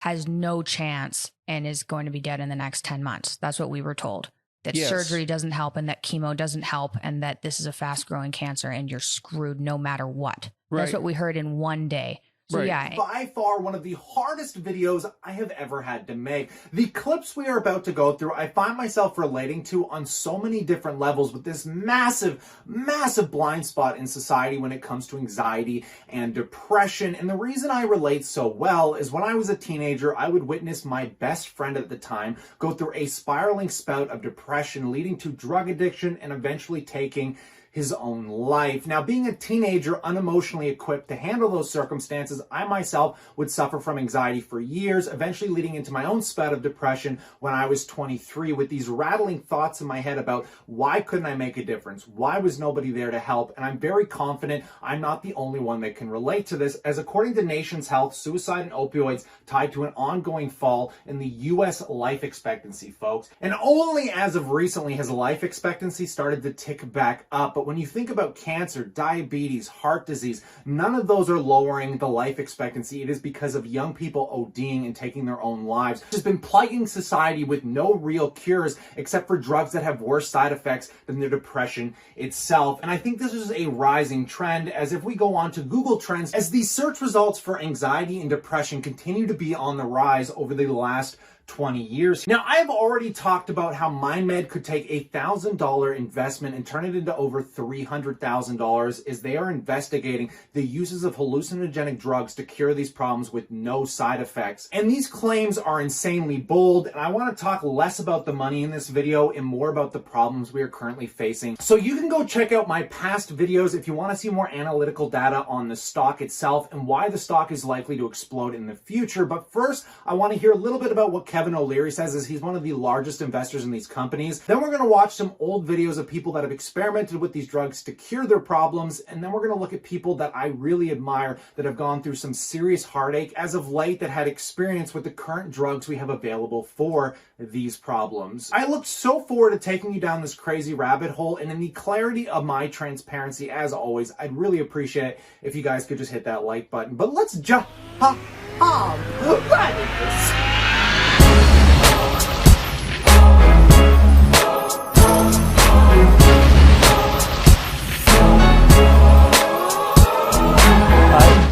has no chance and is going to be dead in the next 10 months. That's what we were told. That surgery doesn't help and that chemo doesn't help and that this is a fast growing cancer and you're screwed no matter what. Right. That's what we heard in one day. So yeah. By far one of the hardest videos I have ever had to make. The clips we are about to go through, I find myself relating to on so many different levels with this massive, massive blind spot in society when it comes to anxiety and depression. And the reason I relate so well is when I was a teenager, I would witness my best friend at the time go through a spiraling spout of depression leading to drug addiction and eventually taking his own life. Now, being a teenager unemotionally equipped to handle those circumstances, I myself would suffer from anxiety for years, eventually leading into my own spout of depression when I was 23 with these rattling thoughts in my head about why couldn't I make a difference? Why was nobody there to help? And I'm very confident I'm not the only one that can relate to this, as according to Nation's Health, suicide and opioids tied to an ongoing fall in the U.S. life expectancy, folks. And only as of recently has life expectancy started to tick back up. But when you think about cancer, diabetes, heart disease, none of those are lowering the life expectancy. It is because of young people ODing and taking their own lives. It's been plaguing society with no real cures except for drugs that have worse side effects than the depression itself. And I think this is a rising trend, as if we go on to Google Trends, as these search results for anxiety and depression continue to be on the rise over the last 20 years. Now, I have already talked about how MindMed could take a $1,000 investment and turn it into over $300,000 as they are investigating the uses of hallucinogenic drugs to cure these problems with no side effects. And these claims are insanely bold, and I want to talk less about the money in this video and more about the problems we are currently facing. So you can go check out my past videos if you want to see more analytical data on the stock itself and why the stock is likely to explode in the future. But first, I want to hear a little bit about what Kevin O'Leary says, is he's one of the largest investors in these companies. Then we're going to watch some old videos of people that have experimented with these drugs to cure their problems. And then we're going to look at people that I really admire that have gone through some serious heartache as of late that had experience with the current drugs we have available for these problems. I look so forward to taking you down this crazy rabbit hole, and in the clarity of my transparency, as always, I'd really appreciate it if you guys could just hit that like button. But let's jump right into this.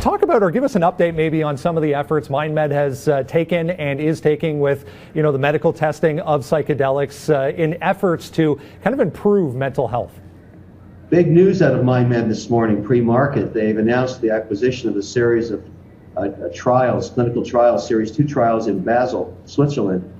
Talk about, or give us an update maybe on some of the efforts MindMed has taken and is taking with, the medical testing of psychedelics in efforts to kind of improve mental health. Big news out of MindMed this morning, pre-market. They've announced the acquisition of a series of trials, clinical trials, series 2 trials in Basel, Switzerland.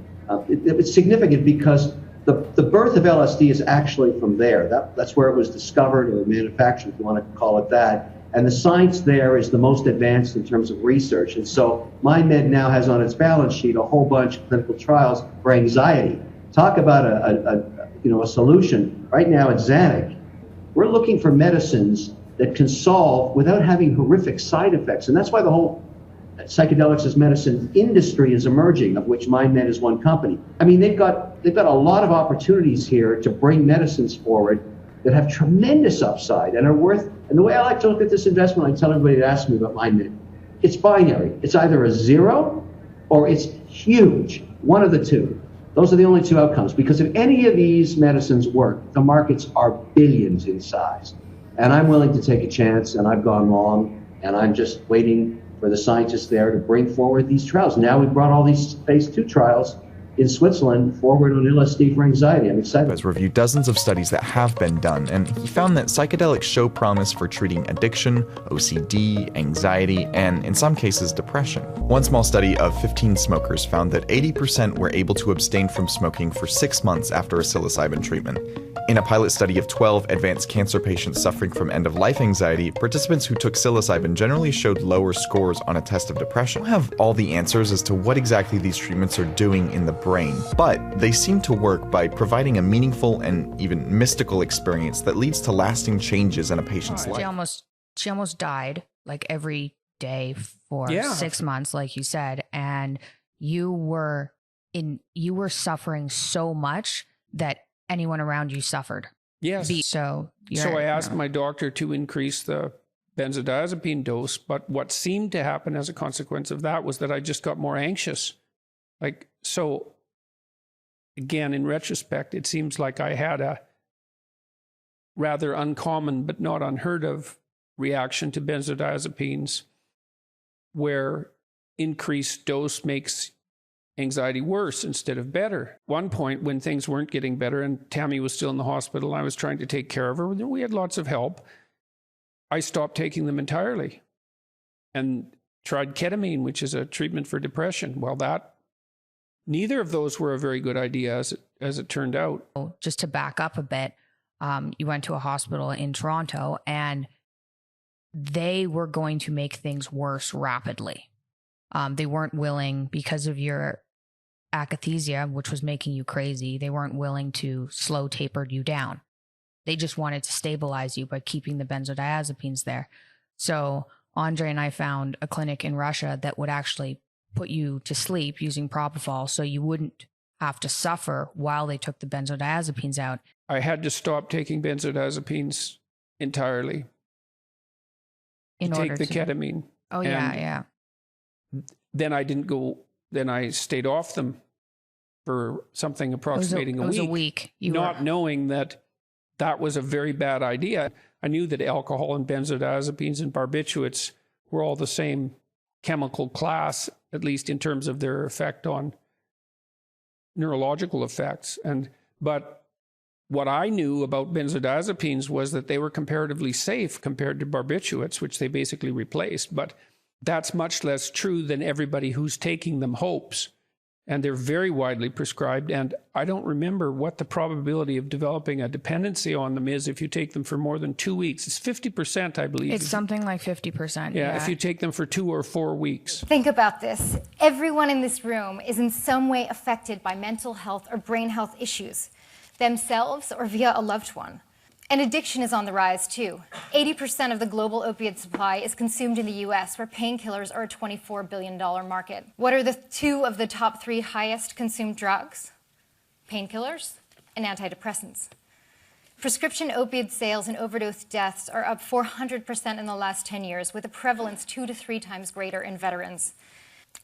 It's significant because the birth of LSD is actually from there. That's where it was discovered or manufactured, if you want to call it that. And the science there is the most advanced in terms of research. And so MindMed now has on its balance sheet a whole bunch of clinical trials for anxiety. Talk about a solution. Right now at Xanax, we're looking for medicines that can solve without having horrific side effects. And that's why the whole psychedelics as medicine industry is emerging, of which MindMed is one company. I mean, they've got a lot of opportunities here to bring medicines forward that have tremendous upside and are worth. And the way I like to look at this investment, I tell everybody to ask me about MindMed, it's binary. It's either a zero or it's huge. One of the two. Those are the only two outcomes. Because if any of these medicines work, the markets are billions in size. And I'm willing to take a chance, and I've gone long, and I'm just waiting for the scientists there to bring forward these trials. Now we've brought all these phase 2 trials in Switzerland forward on LSD for anxiety. I'm excited. Has reviewed dozens of studies that have been done, and he found that psychedelics show promise for treating addiction, OCD, anxiety, and in some cases depression. One small study of 15 smokers found that 80% were able to abstain from smoking for 6 months after a psilocybin treatment. In a pilot study of 12 advanced cancer patients suffering from end-of-life anxiety, participants who took psilocybin generally showed lower scores on a test of depression. We don't have all the answers as to what exactly these treatments are doing in the brain, but they seem to work by providing a meaningful and even mystical experience that leads to lasting changes in a patient's life. She almost died like every day for 6 months, like you said, and you were suffering so much that anyone around you suffered. Yes. So I asked my doctor to increase the benzodiazepine dose, but what seemed to happen as a consequence of that was that I just got more anxious. So again, in retrospect, it seems like I had a rather uncommon but not unheard of reaction to benzodiazepines, where increased dose makes anxiety worse instead of better. One point when things weren't getting better and Tammy was still in the hospital and I was trying to take care of her, we had lots of help. I stopped taking them entirely and tried ketamine, which is a treatment for depression. Well, neither of those were a very good idea as it turned out. Just to back up a bit, you went to a hospital in Toronto and they were going to make things worse rapidly. They weren't willing, because of your akathisia, which was making you crazy, they weren't willing to slow tapered you down. They just wanted to stabilize you by keeping the benzodiazepines there. So Andre and I found a clinic in Russia that would actually put you to sleep using propofol so you wouldn't have to suffer while they took the benzodiazepines out. I had to stop taking benzodiazepines entirely to take the ketamine. Oh, yeah. Then I didn't go, then I stayed off them for something approximating a week. It was a week. Knowing that was a very bad idea. I knew that alcohol and benzodiazepines and barbiturates were all the same chemical class, at least in terms of their effect on neurological effects. But what I knew about benzodiazepines was that they were comparatively safe compared to barbiturates, which they basically replaced. But that's much less true than everybody who's taking them hopes. And they're very widely prescribed. And I don't remember what the probability of developing a dependency on them is if you take them for more than 2 weeks. It's 50%, I believe. It's something like 50%. Yeah, if you take them for 2 or 4 weeks. Think about this. Everyone in this room is in some way affected by mental health or brain health issues, themselves or via a loved one. And addiction is on the rise, too. 80% of the global opiate supply is consumed in the US, where painkillers are a $24 billion market. What are the 2 of the top 3 highest consumed drugs? Painkillers and antidepressants. Prescription opioid sales and overdose deaths are up 400% in the last 10 years, with a prevalence 2 to 3 times greater in veterans.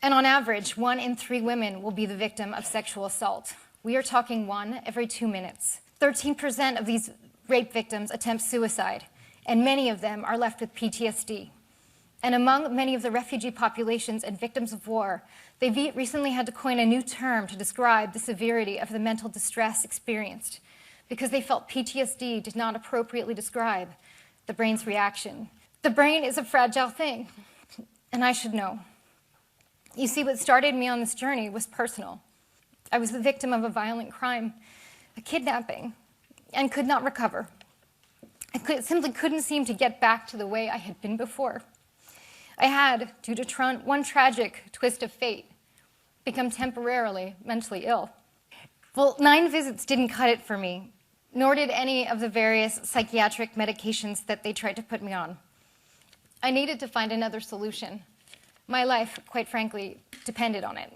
And on average, 1 in 3 women will be the victim of sexual assault. We are talking 1 every 2 minutes. 13% of these rape victims attempt suicide, and many of them are left with PTSD. And among many of the refugee populations and victims of war, they've recently had to coin a new term to describe the severity of the mental distress experienced, because they felt PTSD did not appropriately describe the brain's reaction. The brain is a fragile thing, and I should know. You see, what started me on this journey was personal. I was the victim of a violent crime, a kidnapping, and could not recover. I simply couldn't seem to get back to the way I had been before. I had, due to one tragic twist of fate, become temporarily mentally ill. Well, 9 visits didn't cut it for me, nor did any of the various psychiatric medications that they tried to put me on. I needed to find another solution. My life, quite frankly, depended on it.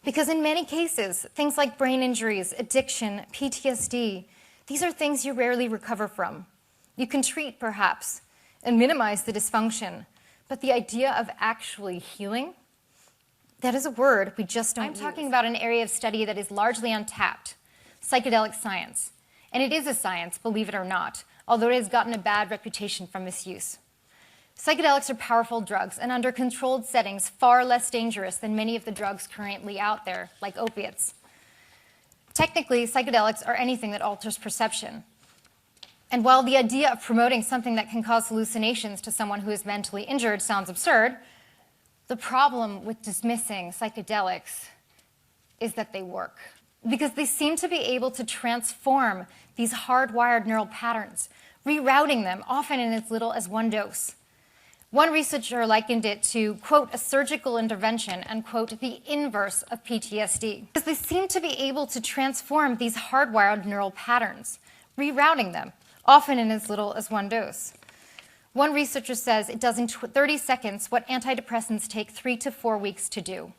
Because in many cases, things like brain injuries, addiction, PTSD, these are things you rarely recover from. You can treat, perhaps, and minimize the dysfunction, but the idea of actually healing, that is a word we just don't use. I'm talking about an area of study that is largely untapped, psychedelic science. And it is a science, believe it or not, although it has gotten a bad reputation from misuse. Psychedelics are powerful drugs, and under controlled settings, far less dangerous than many of the drugs currently out there, like opiates. Technically, psychedelics are anything that alters perception. And while the idea of promoting something that can cause hallucinations to someone who is mentally injured sounds absurd, the problem with dismissing psychedelics is that they work. Because they seem to be able to transform these hardwired neural patterns, rerouting them, often in as little as 1 dose. One researcher likened it to, quote, a surgical intervention, and, quote, the inverse of PTSD. Because they seem to be able to transform these hardwired neural patterns, rerouting them, often in as little as 1 dose. One researcher says it does in 30 seconds what antidepressants take 3 to 4 weeks to do.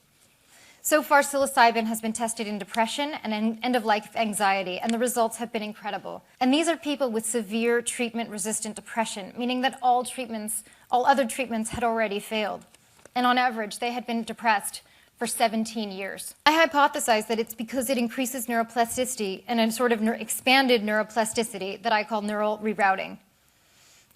So far, psilocybin has been tested in depression and end-of-life anxiety, and the results have been incredible. And these are people with severe treatment-resistant depression, meaning that all treatments All other treatments had already failed. And on average, they had been depressed for 17 years. I hypothesize that it's because it increases neuroplasticity and a sort of expanded neuroplasticity that I call neural rerouting.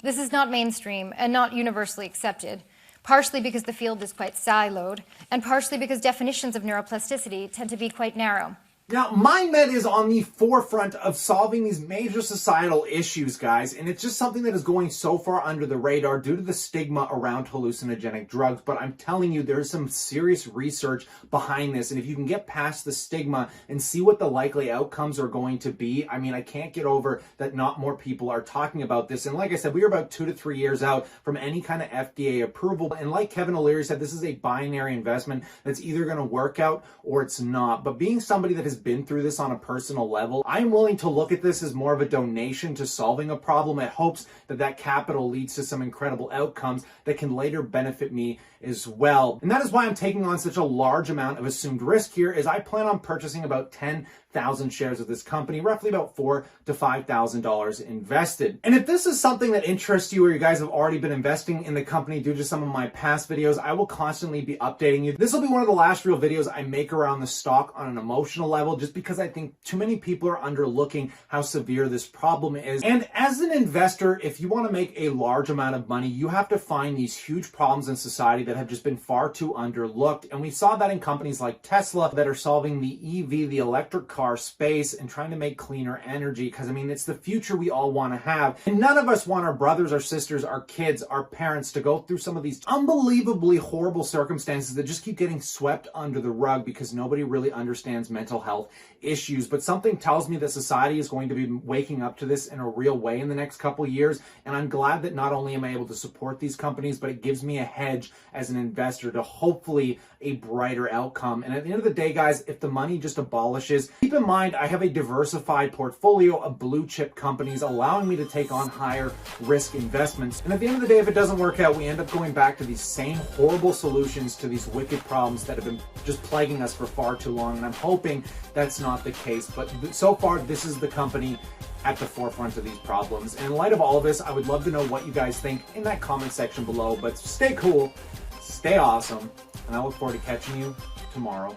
This is not mainstream and not universally accepted, partially because the field is quite siloed, and partially because definitions of neuroplasticity tend to be quite narrow. Now, MindMed is on the forefront of solving these major societal issues, guys, and it's just something that is going so far under the radar due to the stigma around hallucinogenic drugs. But I'm telling you, there's some serious research behind this, and if you can get past the stigma and see what the likely outcomes are going to be, I mean, I can't get over that not more people are talking about this. And like I said, we are about 2 to 3 years out from any kind of FDA approval. And like Kevin O'Leary said, this is a binary investment that's either going to work out or it's not. But being somebody that has been through this on a personal level, I'm willing to look at this as more of a donation to solving a problem in hopes that that capital leads to some incredible outcomes that can later benefit me as well. And that is why I'm taking on such a large amount of assumed risk here, is I plan on purchasing about 10,000 shares of this company, roughly about $4,000 to $5,000 invested. And if this is something that interests you, or you guys have already been investing in the company due to some of my past videos, I will constantly be updating you. This will be one of the last real videos I make around the stock on an emotional level, just because I think too many people are underlooking how severe this problem is. And as an investor, if you want to make a large amount of money, you have to find these huge problems in society that have just been far too underlooked. And we saw that in companies like Tesla that are solving the EV, the electric car space, and trying to make cleaner energy, because I mean, it's the future we all want to have. And none of us want our brothers, our sisters, our kids, our parents to go through some of these unbelievably horrible circumstances that just keep getting swept under the rug because nobody really understands mental health issues. But something tells me that society is going to be waking up to this in a real way in the next couple years. And I'm glad that not only am I able to support these companies, but it gives me a hedge as an investor to hopefully a brighter outcome. And at the end of the day, guys, if the money just abolishes, keep in mind, I have a diversified portfolio of blue chip companies allowing me to take on higher risk investments. And at the end of the day, if it doesn't work out, we end up going back to these same horrible solutions to these wicked problems that have been just plaguing us for far too long. And I'm hoping that's not the case. But so far, this is the company at the forefront of these problems. And in light of all of this, I would love to know what you guys think in that comment section below. But stay cool, stay awesome, and I look forward to catching you tomorrow.